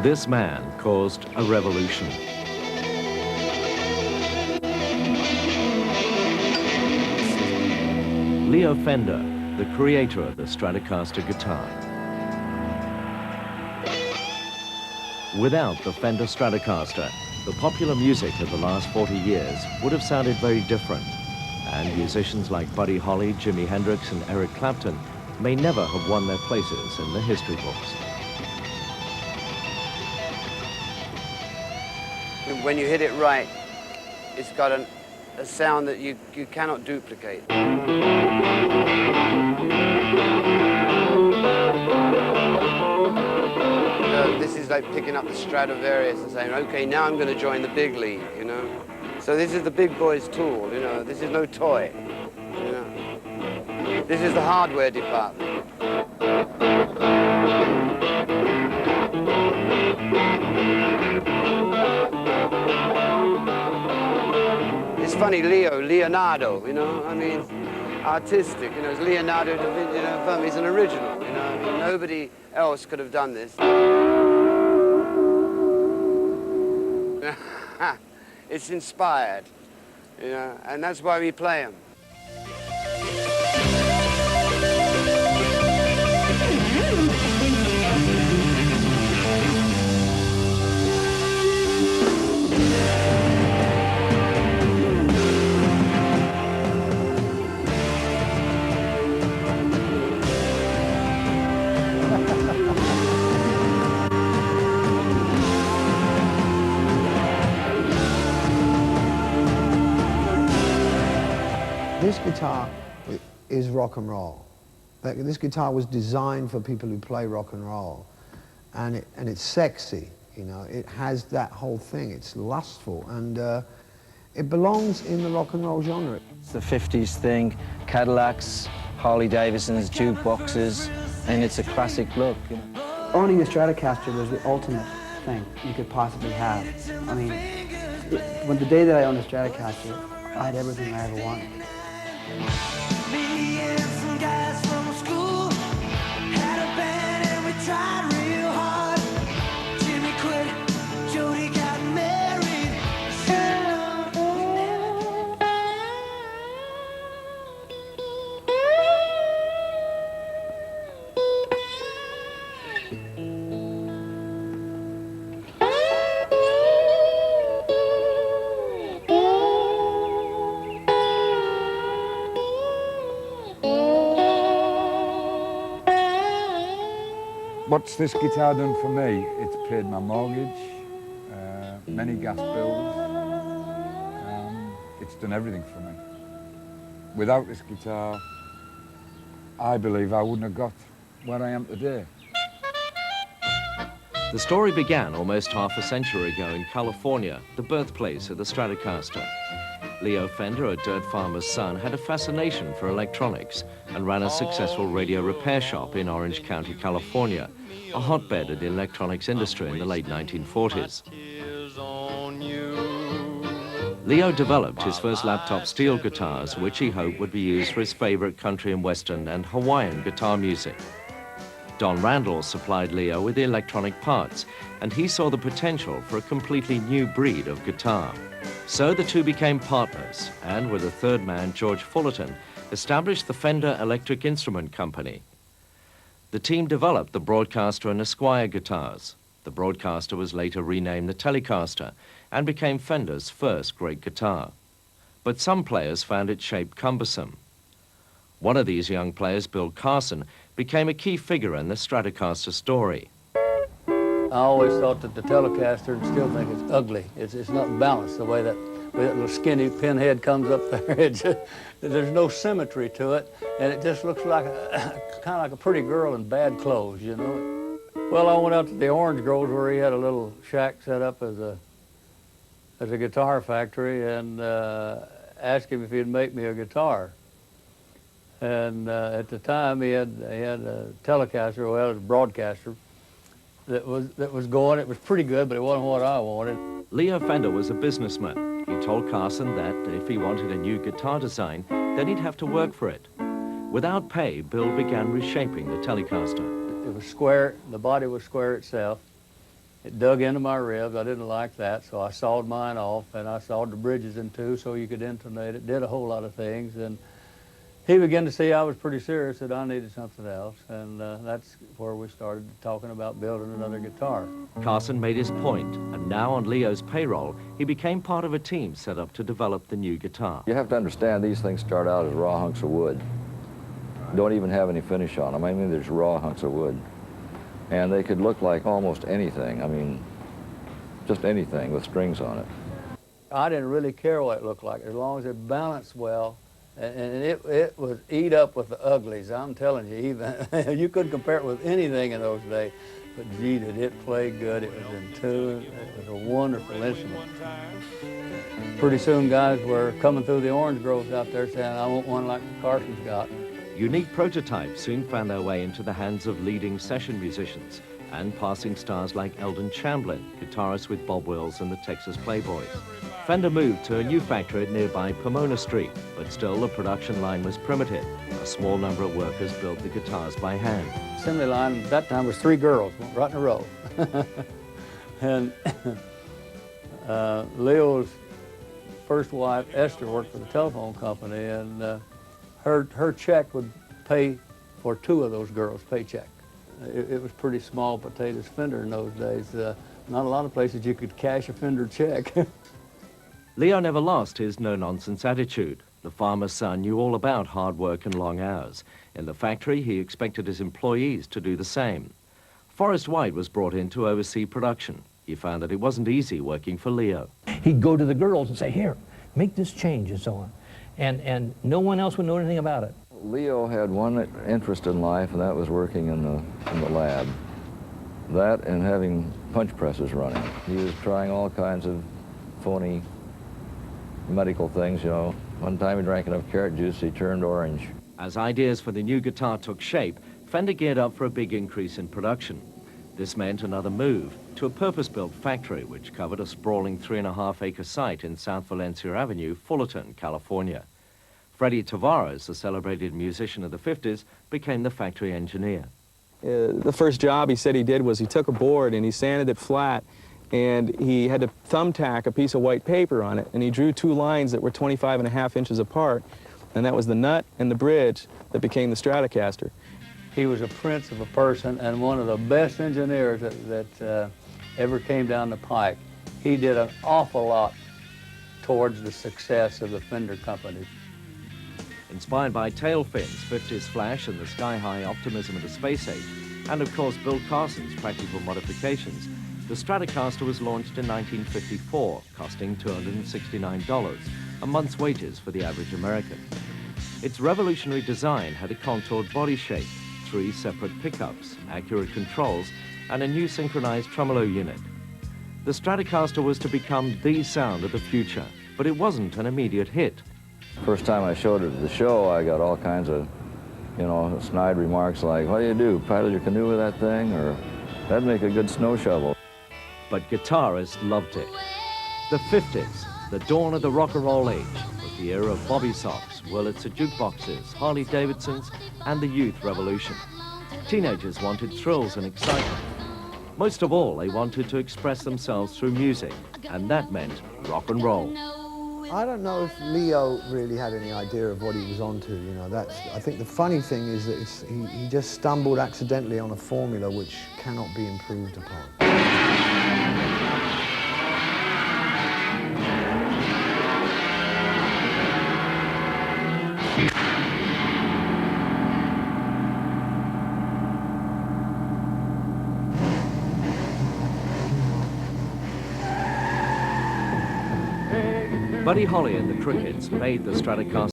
This man caused a revolution. Leo Fender, the creator of the Stratocaster guitar. Without the Fender Stratocaster, the popular music of the last 40 years would have sounded very different, and musicians like Buddy Holly, Jimi Hendrix, and Eric Clapton may never have won their places in the history books. When you hit it right, it's got a sound that you cannot duplicate. This is like picking up the Stradivarius and saying, okay, now I'm going to join the big league, you know. So this is the big boy's tool, you know. This is no toy, you know. This is the hardware department. It's funny, Leonardo, you know, I mean, artistic, you know, it's Leonardo da Vinci, you know, he's an original, you know, I mean, nobody else could have done this. It's inspired, you know, and that's why we play them. This guitar is rock and roll. This guitar was designed for people who play rock and roll, and it's sexy. You know, it has that whole thing. It's lustful, and it belongs in the rock and roll genre. It's the 50s thing: Cadillacs, Harley Davidsons, jukeboxes, and it's a classic look. You know. Owning a Stratocaster was the ultimate thing you could possibly have. I mean, when the day that I owned a Stratocaster, I had everything I ever wanted. Me and some guys from school had a band and we tried real hard. Jimmy quit, Jody got married. What's this guitar done for me? It's paid my mortgage, many gas bills. It's done everything for me. Without this guitar, I believe I wouldn't have got where I am today. The story began almost half a century ago in California, the birthplace of the Stratocaster. Leo Fender, a dirt farmer's son, had a fascination for electronics and ran a successful radio repair shop in Orange County, California, a hotbed of the electronics industry in the late 1940s. Leo developed his first laptop steel guitars, which he hoped would be used for his favorite country and western and Hawaiian guitar music. Don Randall supplied Leo with the electronic parts, and he saw the potential for a completely new breed of guitar. So the two became partners, and with a third man, George Fullerton, established the Fender Electric Instrument Company. The team developed the Broadcaster and Esquire guitars. The Broadcaster was later renamed the Telecaster and became Fender's first great guitar. But some players found its shape cumbersome. One of these young players, Bill Carson, became a key figure in the Stratocaster story. I always thought that the Telecaster, and still think it's ugly. It's not balanced the way that little skinny pinhead comes up there. There's no symmetry to it, and it just looks like kind of like a pretty girl in bad clothes, you know. Well, I went out to the orange groves where he had a little shack set up as a guitar factory, and asked him if he'd make me a guitar. And at the time, he had a Telecaster, well, it was a Broadcaster, that was going. It was pretty good, but it wasn't what I wanted. Leo Fender was a businessman. He told Carson that if he wanted a new guitar design, then he'd have to work for it. Without pay, Bill began reshaping the Telecaster. It was square, the body was square itself, It dug into my ribs. I didn't like that, so I sawed mine off, and I sawed the bridges in two so you could intonate it. Did a whole lot of things, and he began to see I was pretty serious, that I needed something else, and that's where we started talking about building another guitar. Carson made his point, and now on Leo's payroll, he became part of a team set up to develop the new guitar. You have to understand these things start out as raw hunks of wood. Don't even have any finish on them. I mean, there's raw hunks of wood. And they could look like almost anything. I mean, just anything with strings on it. I didn't really care what it looked like, as long as it balanced well. And it was eat up with the uglies, I'm telling you. Even you couldn't compare it with anything in those days. But gee, did it play good. It was in tune. It was a wonderful instrument. Pretty soon guys were coming through the orange groves out there saying, I want one like Carson's got. Unique prototypes soon found their way into the hands of leading session musicians and passing stars like Eldon Chamblin, guitarist with Bob Wills and the Texas Playboys. Fender moved to a new factory at nearby Pomona Street, but still the production line was primitive. A small number of workers built the guitars by hand. Assembly line at that time was 3 girls, right in a row. And Leo's first wife, Esther, worked for the telephone company, and her check would pay for 2 of those girls' paycheck. It was pretty small potatoes Fender in those days. Not a lot of places you could cash a Fender check. Leo never lost his no-nonsense attitude. The farmer's son knew all about hard work and long hours. In the factory, he expected his employees to do the same. Forrest White was brought in to oversee production. He found that it wasn't easy working for Leo. He'd go to the girls and say, here, make this change and so on. And no one else would know anything about it. Leo had one interest in life, and that was working in the lab. That and having punch presses running. He was trying all kinds of phony medical things, you know. One time he drank enough carrot juice, he turned orange. As ideas for the new guitar took shape, Fender geared up for a big increase in production. This meant another move to a purpose-built factory which covered a sprawling 3.5-acre site in South Valencia Avenue, Fullerton, California. Freddie Tavares, the celebrated musician of the 50s, became the factory engineer. The first job he said he did was he took a board and he sanded it flat, and he had to thumbtack a piece of white paper on it, and he drew 2 lines that were 25.5 inches apart, and that was the nut and the bridge that became the Stratocaster. He was a prince of a person and one of the best engineers that ever came down the pike. He did an awful lot towards the success of the Fender company. Inspired by tail fins, 50s flash, and the sky-high optimism of the space age, and of course Bill Carson's practical modifications, the Stratocaster was launched in 1954, costing $269, a month's wages for the average American. Its revolutionary design had a contoured body shape, 3 separate pickups, accurate controls, and a new synchronized tremolo unit. The Stratocaster was to become the sound of the future, but it wasn't an immediate hit. First time I showed it at the show, I got all kinds of, you know, snide remarks like, what do? Paddle your canoe with that thing? Or, that'd make a good snow shovel. But guitarists loved it. The 50s, the dawn of the rock and roll age, was the era of bobby socks, Wurlitzer jukeboxes, Harley Davidsons, and the youth revolution. Teenagers wanted thrills and excitement. Most of all, they wanted to express themselves through music, and that meant rock and roll. I don't know if Leo really had any idea of what he was onto, you know. I think the funny thing is that he just stumbled accidentally on a formula which cannot be improved upon. Buddy Holly and the Crickets made the Stratocaster